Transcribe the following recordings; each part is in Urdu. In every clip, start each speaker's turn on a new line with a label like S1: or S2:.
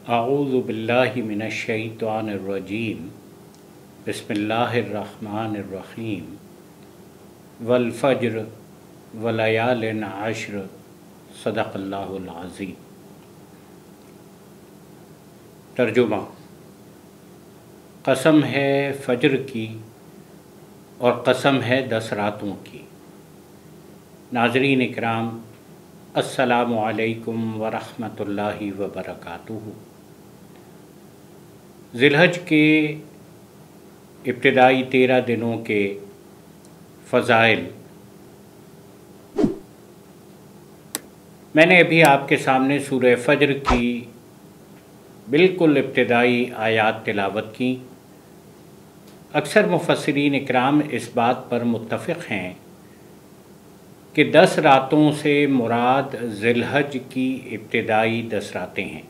S1: اعوذ باللہ من الشیطان الرجیم بسم اللہ الرحمن الرحیم والفجر ولیال عشر صدق اللہ العظیم۔ ترجمہ: قسم ہے فجر کی اور قسم ہے 10 راتوں کی۔ ناظرین اکرام، السلام علیکم ورحمۃ اللہ وبرکاتہ۔ ذی الحج کے ابتدائی 13 دنوں کے فضائل میں نے ابھی آپ کے سامنے سورہ فجر کی بالکل ابتدائی آیات تلاوت کی۔ اکثر مفسرین اکرام اس بات پر متفق ہیں کہ 10 راتوں سے مراد ذی الحج کی ابتدائی 10 راتیں ہیں۔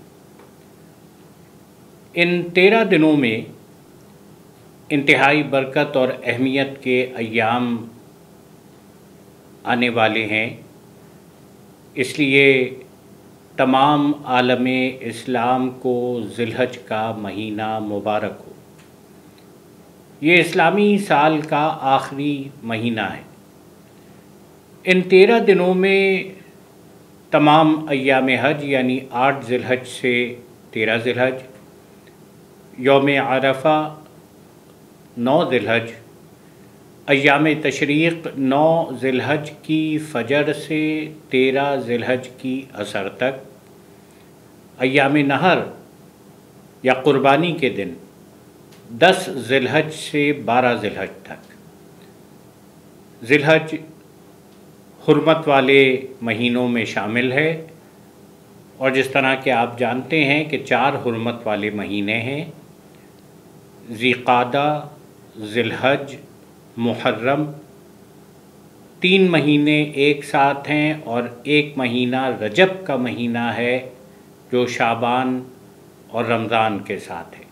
S1: ان 13 دنوں میں انتہائی برکت اور اہمیت کے ایام آنے والے ہیں، اس لیے تمام عالم اسلام کو ذی الحج کا مہینہ مبارک ہو۔ یہ اسلامی سال کا آخری مہینہ ہے۔ ان 13 دنوں میں تمام ایام حج یعنی 8 ذی الحج سے 13 ذی الحج، یوم عرفہ 9 ذی الحج، ایام تشریق 9 ذی الحج کی فجر سے 13 ذی الحج کی عصر تک، ایام نحر یا قربانی کے دن 10 ذی الحج سے 12 ذی الحج تک۔ ذی الحج حرمت والے مہینوں میں شامل ہے، اور جس طرح کہ آپ جانتے ہیں کہ 4 حرمت والے مہینے ہیں: ذی قعدہ، ذی الحج، محرم۔ 3 مہینے ایک ساتھ ہیں، اور ایک مہینہ رجب کا مہینہ ہے جو شعبان اور رمضان کے ساتھ ہے۔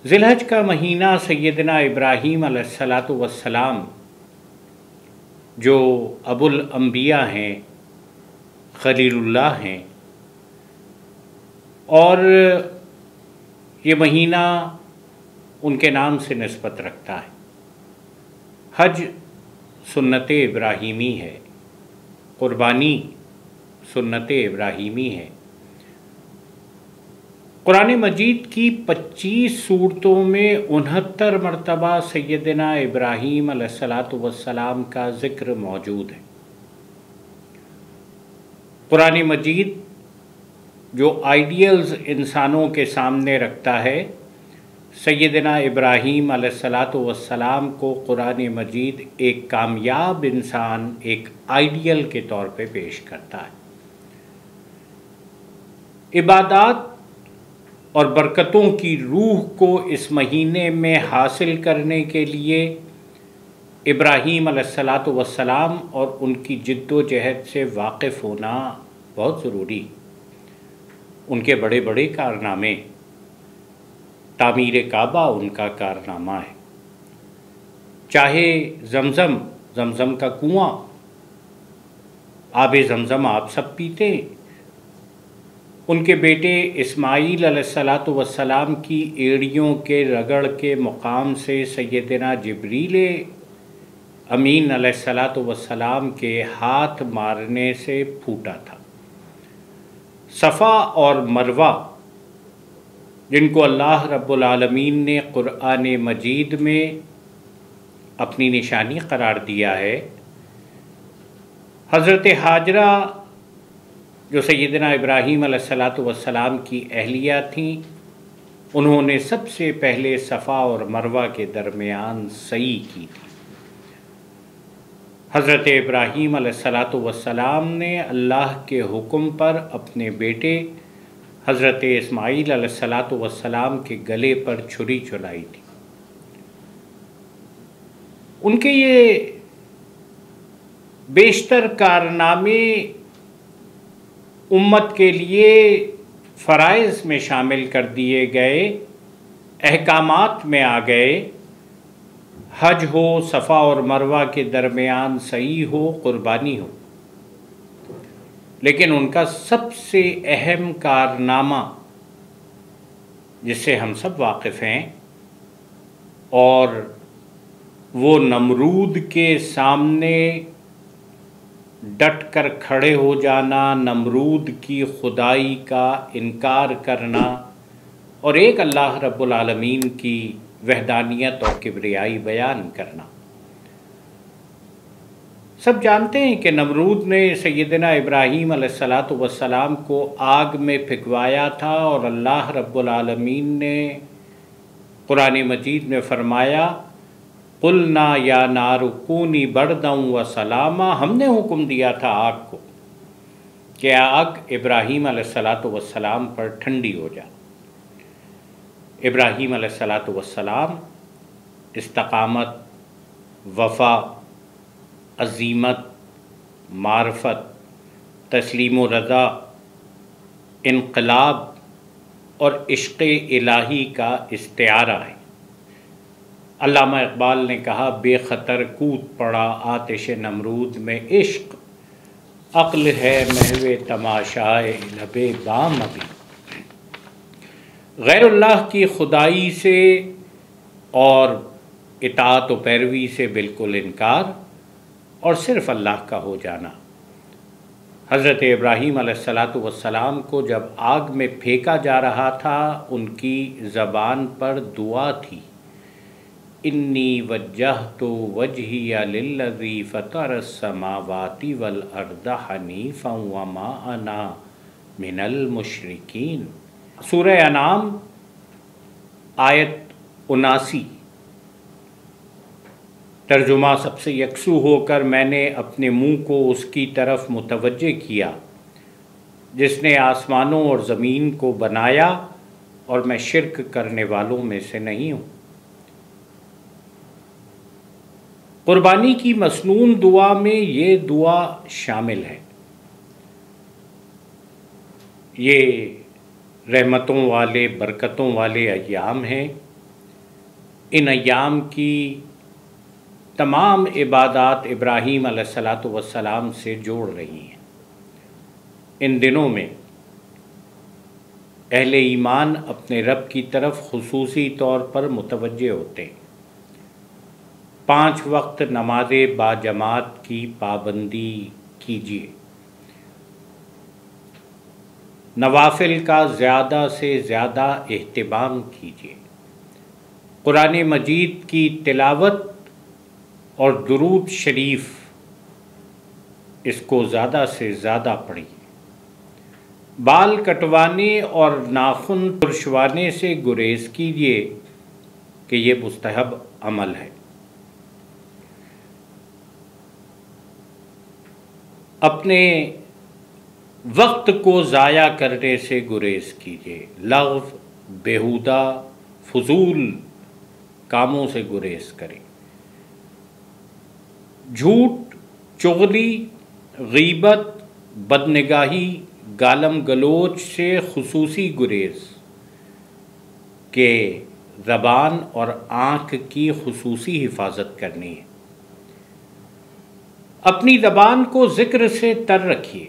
S1: ذی الحج کا مہینہ سیدنا ابراہیم علیہ السلام جو ابو الانبیاء ہیں، خلیل اللہ ہیں، اور یہ مہینہ ان کے نام سے نسبت رکھتا ہے۔ حج سنت ابراہیمی ہے، قربانی سنت ابراہیمی ہے۔ قرآن مجید کی 25 سورتوں میں 69 مرتبہ سیدنا ابراہیم علیہ السلام کا ذکر موجود ہے۔ قرآن مجید جو آئیڈیلز انسانوں کے سامنے رکھتا ہے، سیدنا ابراہیم علیہ السلام کو قرآن مجید ایک کامیاب انسان، ایک آئیڈیل کے طور پہ پیش کرتا ہے۔ عبادات اور برکتوں کی روح کو اس مہینے میں حاصل کرنے کے لیے ابراہیم علیہ السلام اور ان کی جد و جہد سے واقف ہونا بہت ضروری۔ ان کے بڑے بڑے کارنامے، تعمیر کعبہ ان کا کارنامہ ہے، چاہے زمزم کا کنواں، آب زمزم آپ سب پیتے ہیں۔ ان کے بیٹے اسماعیل علیہ السلام کی ایڑیوں کے رگڑ کے مقام سے سیدنا جبریل امین علیہ السلام کے ہاتھ مارنے سے پھوٹا تھا۔ صفا اور مروہ جن کو اللہ رب العالمین نے قرآن مجید میں اپنی نشانی قرار دیا ہے، حضرت حاجرہ جو سیدنا ابراہیم علیہ السلام کی اہلیہ تھیں، انہوں نے سب سے پہلے صفا اور مروہ کے درمیان سعی کی تھی۔ حضرت ابراہیم علیہ السلام نے اللہ کے حکم پر اپنے بیٹے حضرت اسماعیل علیہ السلام کے گلے پر چھری چلائی تھی۔ ان کے یہ بیشتر کارنامے امت کے لیے فرائض میں شامل کر دیے گئے، احکامات میں آ گئے۔ حج ہو، صفا اور مروہ کے درمیان سعی ہو، قربانی ہو، لیکن ان کا سب سے اہم کارنامہ جس سے ہم سب واقف ہیں، اور وہ نمرود کے سامنے ڈٹ کر کھڑے ہو جانا، نمرود کی خدائی کا انکار کرنا، اور ایک اللہ رب العالمین کی وحدانیت اور کبریائی بیان کرنا۔ سب جانتے ہیں کہ نمرود نے سیدنا ابراہیم علیہ السلام کو آگ میں پھینکوایا تھا، اور اللہ رب العالمین نے قرآن مجید میں فرمایا قُلْنَا يَا نَارُ كُونِي بَرْدًا وَسَلَامًا، ہم نے حکم دیا تھا آگ کو کہ آگ ابراہیم علیہ السلام پر ٹھنڈی ہو جائے۔ ابراہیم علیہ السلام استقامت، وفا، عزیمت، معرفت، تسلیم و رضا، انقلاب اور عشق الہی کا استعارہ ہے۔ علامہ اقبال نے کہا بے خطر کود پڑا آتش نمرود میں عشق، عقل ہے محو تماشائے لب بام ابھی۔ غیر اللہ کی خدائی سے اور اطاعت و پیروی سے بالکل انکار، اور صرف اللہ کا ہو جانا۔ حضرت ابراہیم علیہ السلام کو جب آگ میں پھینکا جا رہا تھا، ان کی زبان پر دعا تھی انی وجہت وجہی للذی فطر السماوات والارض حنیفا وما انا من المشرکین۔ سورہ انعام آیت 79۔ ترجمہ سب سے یکسو ہو کر میں نے اپنے منہ کو اس کی طرف متوجہ کیا جس نے آسمانوں اور زمین کو بنایا، اور میں شرک کرنے والوں میں سے نہیں ہوں۔ قربانی کی مسنون دعا میں یہ دعا شامل ہے۔ یہ رحمتوں والے، برکتوں والے ایام ہیں۔ ان ایام کی تمام عبادات ابراہیم علیہ السلام سے جوڑ رہی ہیں۔ ان دنوں میں اہل ایمان اپنے رب کی طرف خصوصی طور پر متوجہ ہوتے ہیں۔ 5 وقت نماز باجماعت کی پابندی کیجیے، نوافل کا زیادہ سے زیادہ اہتمام کیجیے، قرآن مجید کی تلاوت اور درود شریف اس کو زیادہ سے زیادہ پڑھیے، بال کٹوانے اور ناخن ترشوانے سے گریز کیجیے کہ یہ مستحب عمل ہے۔ اپنے وقت کو ضائع کرنے سے گریز کیجیے، لغو، بیہودہ، فضول کاموں سے گریز کریں، جھوٹ، چغلی، غیبت، بدنگاہی، گالم گلوچ سے خصوصی گریز، کہ زبان اور آنکھ کی خصوصی حفاظت کرنی ہے۔ اپنی زبان کو ذکر سے تر رکھیے،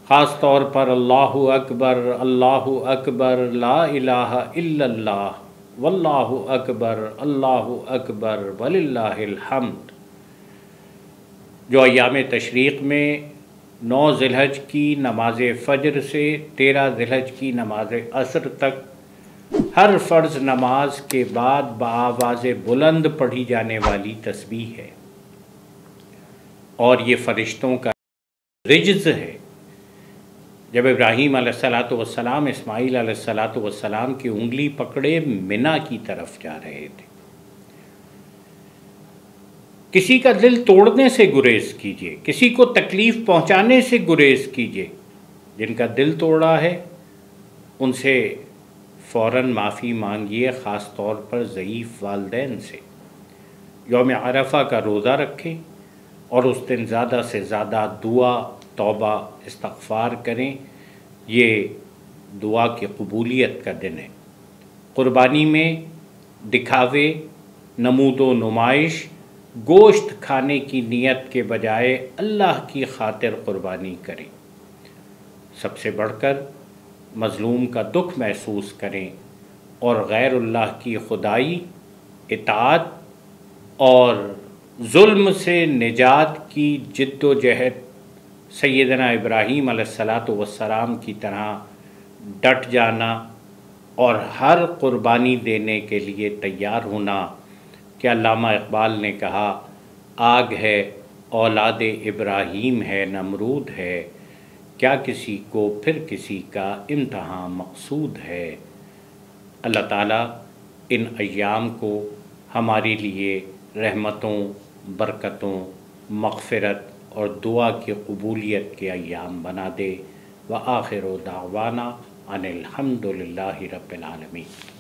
S1: خاص طور پر اللہ اکبر، اللہ اکبر، لا الہ الا اللہ، واللہ اکبر، اللہ اکبر، وللہ الحمد۔ جو ایام تشریق میں 9 ذی الحج کی نماز فجر سے 13 ذی الحج کی نماز عصر تک ہر فرض نماز کے بعد بآواز بلند پڑھی جانے والی تسبیح ہے، اور یہ فرشتوں کا رجز ہے۔ جب ابراہیم علیہ السلام اسماعیل علیہ السلام کی انگلی پکڑے منا کی طرف جا رہے تھے۔ کسی کا دل توڑنے سے گریز کیجیے، کسی کو تکلیف پہنچانے سے گریز کیجیے۔ جن کا دل توڑا ہے ان سے فوراً معافی مانگیے، خاص طور پر ضعیف والدین سے۔ یوم عرفہ کا روزہ رکھیں اور اس دن زیادہ سے زیادہ دعا، توبہ، استغفار کریں۔ یہ دعا کی قبولیت کا دن ہے۔ قربانی میں دکھاوے، نمود و نمائش گوشت کھانے کی نیت کے بجائے اللہ کی خاطر قربانی کریں، سب سے بڑھ کر مظلوم کا دکھ محسوس کریں اور غیر اللہ کی خدائی، اطاعت اور ظلم سے نجات کی جد و جہد سیدنا ابراہیم علیہ الصلاۃ والسلام کی طرح ڈٹ جانا اور ہر قربانی دینے کے لیے تیار ہونا کہ علامہ اقبال نے کہا آگ ہے اولاد ابراہیم ہے نمرود ہے، کیا کسی کو پھر کسی کا امتحان مقصود ہے۔ اللہ تعالیٰ ان ایام کو ہمارے لیے رحمتوں، برکتوں، مغفرت اور دعا کی قبولیت کے ایام بنا دے۔ وآخر دعوانا ان الحمد للہ رب العالمین۔